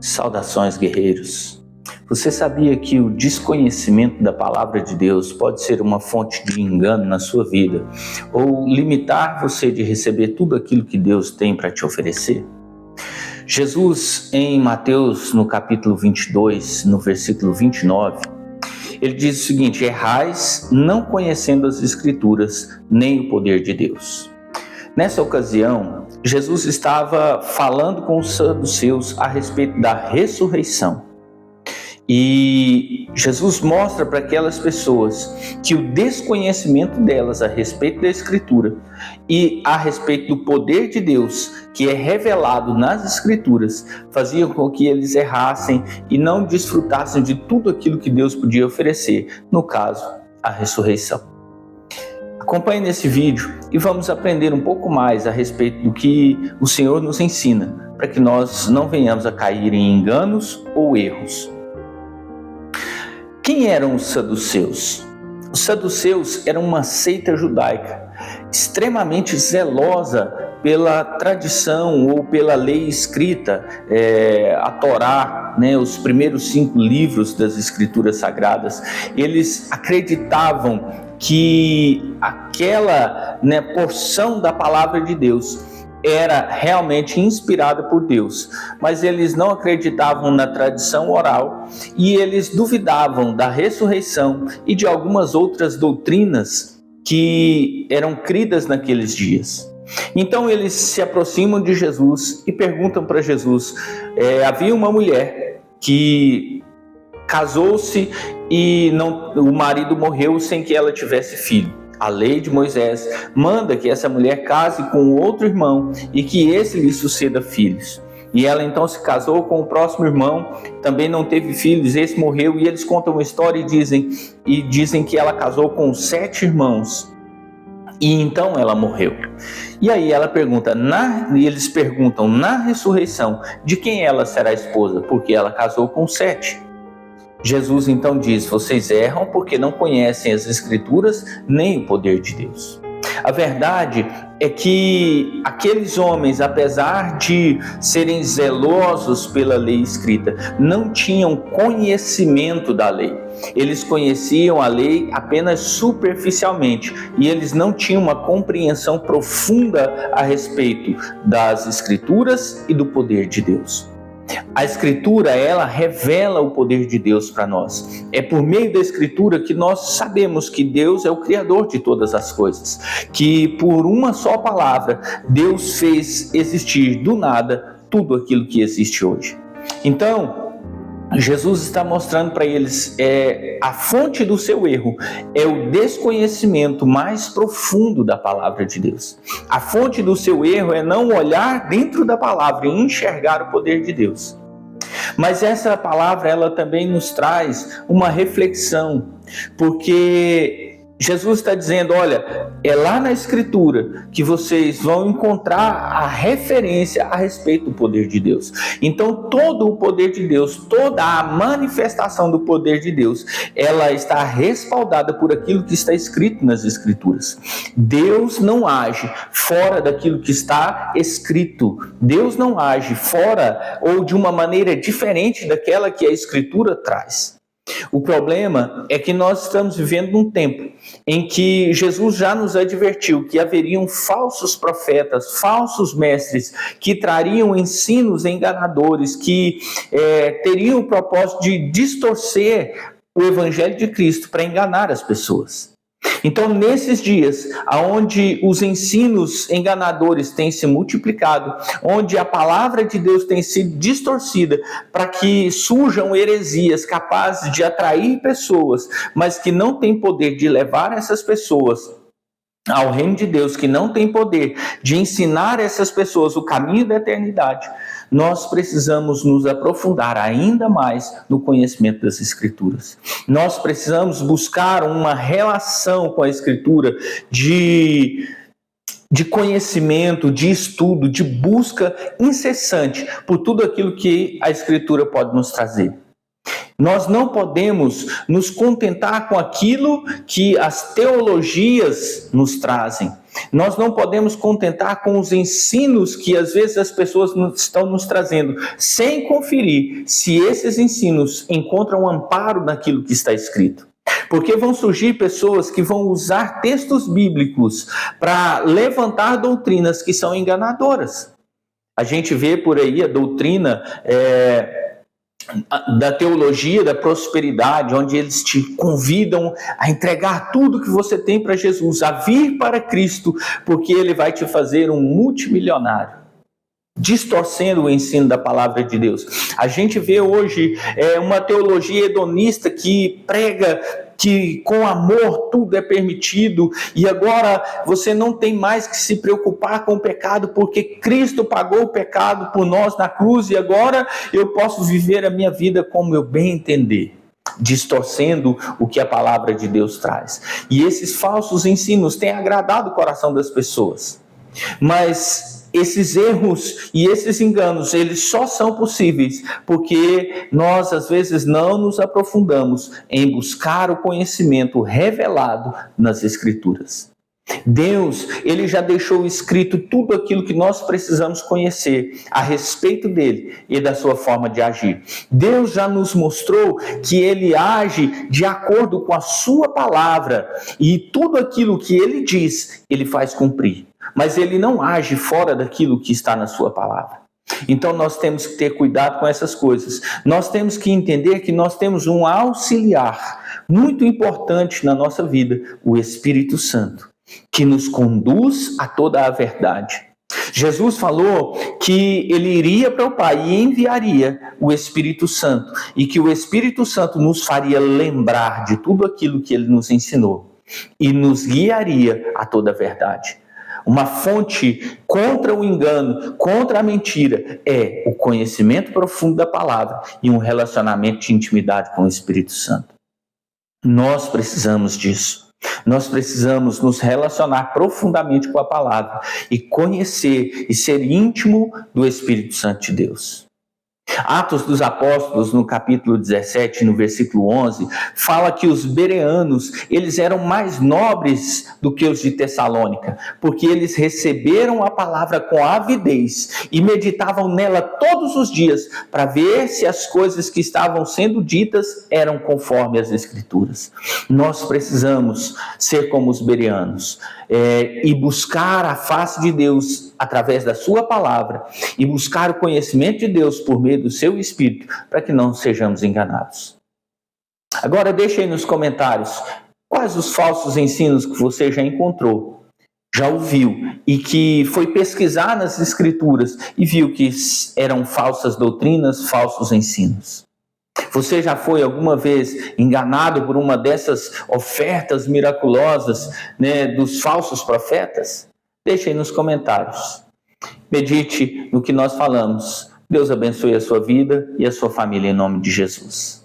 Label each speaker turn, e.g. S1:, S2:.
S1: Saudações, guerreiros! Você sabia que o desconhecimento da palavra de Deus pode ser uma fonte de engano na sua vida ou limitar você de receber tudo aquilo que Deus tem para te oferecer? Jesus, em Mateus, no capítulo 22, no versículo 29, ele diz o seguinte: errais não conhecendo as Escrituras nem o poder de Deus. Nessa ocasião, Jesus estava falando com os saduceus a respeito da ressurreição. E Jesus mostra para aquelas pessoas que o desconhecimento delas a respeito da Escritura e a respeito do poder de Deus, que é revelado nas Escrituras, fazia com que eles errassem e não desfrutassem de tudo aquilo que Deus podia oferecer, no caso, a ressurreição. Acompanhe nesse vídeo e vamos aprender um pouco mais a respeito do que o Senhor nos ensina, para que nós não venhamos a cair em enganos ou erros. Quem eram os saduceus? Os saduceus eram uma seita judaica extremamente zelosa pela tradição ou pela lei escrita, a Torá, os primeiros 5 livros das Escrituras Sagradas. Eles acreditavam que aquela porção da palavra de Deus era realmente inspirada por Deus, mas eles não acreditavam na tradição oral e eles duvidavam da ressurreição e de algumas outras doutrinas que eram cridas naqueles dias. Então eles se aproximam de Jesus e perguntam para Jesus. Havia uma mulher que casou-se e o marido morreu sem que ela tivesse filho. A lei de Moisés manda que essa mulher case com outro irmão e que esse lhe suceda filhos. E ela então se casou com o próximo irmão, também não teve filhos, esse morreu, e eles contam uma história e dizem que ela casou com 7 irmãos. E então ela morreu. E aí eles perguntam na ressurreição de quem ela será esposa, porque ela casou com 7. Jesus então diz: vocês erram porque não conhecem as Escrituras nem o poder de Deus. A verdade é que aqueles homens, apesar de serem zelosos pela lei escrita, não tinham conhecimento da lei. Eles conheciam a lei apenas superficialmente e eles não tinham uma compreensão profunda a respeito das Escrituras e do poder de Deus. A Escritura, ela revela o poder de Deus para nós. É por meio da Escritura que nós sabemos que Deus é o Criador de todas as coisas, que por uma só palavra Deus fez existir do nada tudo aquilo que existe hoje. Então, Jesus está mostrando para eles a fonte do seu erro é o desconhecimento mais profundo da palavra de Deus. A fonte do seu erro é não olhar dentro da palavra e enxergar o poder de Deus. Mas essa palavra, ela também nos traz uma reflexão, porque Jesus está dizendo: olha, é lá na Escritura que vocês vão encontrar a referência a respeito do poder de Deus. Então, todo o poder de Deus, toda a manifestação do poder de Deus, ela está respaldada por aquilo que está escrito nas Escrituras. Deus não age fora daquilo que está escrito. Deus não age fora ou de uma maneira diferente daquela que a Escritura traz. O problema é que nós estamos vivendo num tempo em que Jesus já nos advertiu que haveriam falsos profetas, falsos mestres, que trariam ensinos enganadores, que teriam o propósito de distorcer o Evangelho de Cristo para enganar as pessoas. Então, nesses dias, onde os ensinos enganadores têm se multiplicado, onde a palavra de Deus tem sido distorcida para que surjam heresias capazes de atrair pessoas, mas que não têm poder de levar essas pessoas ao reino de Deus, que não tem poder de ensinar essas pessoas o caminho da eternidade, nós precisamos nos aprofundar ainda mais no conhecimento das Escrituras. Nós precisamos buscar uma relação com a Escritura de conhecimento, de estudo, de busca incessante por tudo aquilo que a Escritura pode nos trazer. Nós não podemos nos contentar com aquilo que as teologias nos trazem. Nós não podemos contentar com os ensinos que às vezes as pessoas estão nos trazendo, sem conferir se esses ensinos encontram amparo naquilo que está escrito. Porque vão surgir pessoas que vão usar textos bíblicos para levantar doutrinas que são enganadoras. A gente vê por aí a doutrina da teologia da prosperidade, onde eles te convidam a entregar tudo que você tem para Jesus, a vir para Cristo, porque Ele vai te fazer um multimilionário, distorcendo o ensino da palavra de Deus. A gente vê hoje uma teologia hedonista que prega que com amor tudo é permitido, e agora você não tem mais que se preocupar com o pecado, porque Cristo pagou o pecado por nós na cruz, e agora eu posso viver a minha vida como eu bem entender, distorcendo o que a palavra de Deus traz. E esses falsos ensinos têm agradado o coração das pessoas, mas esses erros e esses enganos, eles só são possíveis porque nós, às vezes, não nos aprofundamos em buscar o conhecimento revelado nas Escrituras. Deus, Ele já deixou escrito tudo aquilo que nós precisamos conhecer a respeito dEle e da sua forma de agir. Deus já nos mostrou que Ele age de acordo com a sua palavra e tudo aquilo que Ele diz, Ele faz cumprir. Mas Ele não age fora daquilo que está na sua palavra. Então nós temos que ter cuidado com essas coisas. Nós temos que entender que nós temos um auxiliar muito importante na nossa vida, o Espírito Santo, que nos conduz a toda a verdade. Jesus falou que Ele iria para o Pai e enviaria o Espírito Santo, e que o Espírito Santo nos faria lembrar de tudo aquilo que Ele nos ensinou e nos guiaria a toda a verdade. Uma fonte contra o engano, contra a mentira, é o conhecimento profundo da palavra e um relacionamento de intimidade com o Espírito Santo. Nós precisamos disso. Nós precisamos nos relacionar profundamente com a palavra e conhecer e ser íntimo do Espírito Santo de Deus. Atos dos Apóstolos, no capítulo 17, no versículo 11, fala que os bereanos, eles eram mais nobres do que os de Tessalônica, porque eles receberam a palavra com avidez e meditavam nela todos os dias para ver se as coisas que estavam sendo ditas eram conforme as Escrituras. Nós precisamos ser como os bereanos e buscar a face de Deus através da sua palavra e buscar o conhecimento de Deus por meio do seu Espírito, para que não sejamos enganados. Agora deixe aí nos comentários quais os falsos ensinos que você já encontrou, já ouviu e que foi pesquisar nas Escrituras e viu que eram falsas doutrinas, falsos ensinos. Você já foi alguma vez enganado por uma dessas ofertas miraculosas, dos falsos profetas? Deixe aí nos comentários. Medite no que nós falamos. Deus abençoe a sua vida e a sua família em nome de Jesus.